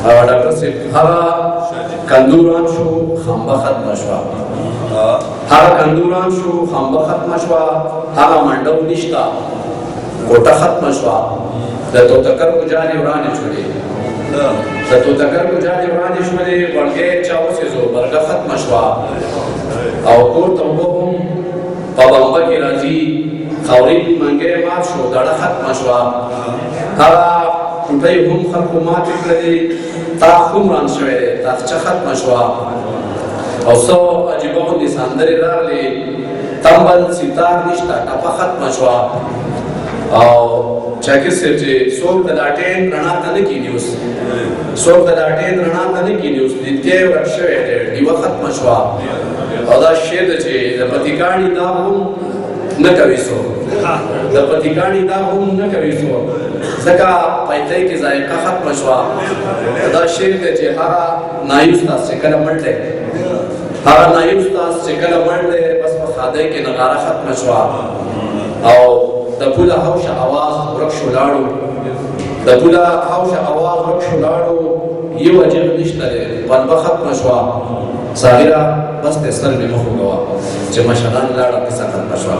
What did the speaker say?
ډاکټر صاحب هغه کندوران شو خامبه ختمه شوه هغه کندوران شو خامبه ختمه شوه هغه منډو نشته کوټه ختمه شوه د توتکر ګجانې ورانې شولې د توتکر ګجانې ورانې شولې وړګې چا وسېزو برګه ختمه شوه او کور ته اوبه هم په بمبه کې راځي خاورین منګې مات شو دړه ختمه شوه هغه ټوټۍ هم خلکو ماتې کړلې تاخ هم ران شوی دی تاخچه ختمه شوه او څو عجیبه غوندې سندرې راغلې تمبل سیتار نشته ټپه ختمه شوه او چاکر صاحب چې څوک د لاټین رڼا ته نه کیني اوس څوک د لاټین رڼا ته نه کیني اوس نږدې ورک شوی دی ډیوه ختمه شوه او دا شعر دی چې د پتیکاڼي دا هم نه کوي څوک د پتیکاڼي دا هم نه کوي څوک ځکه پیتۍ کې ذایقه ختمه شوه دا شعر دی چې هغه نایي استاد چې کله مړ دی هغه نایي استاد چې کله مړ دی بس په خادۍ کې نغاره ختمه شوه او د پوله هوشه اواز ورک شو لاړو د پوله هوشه اواز ورک شو لاړو یو عجب نشته دی پنبه ختمه شوه ظاهره بس د سر مې مخ وګوه چې مشران لاړه کیسه ختمه شوه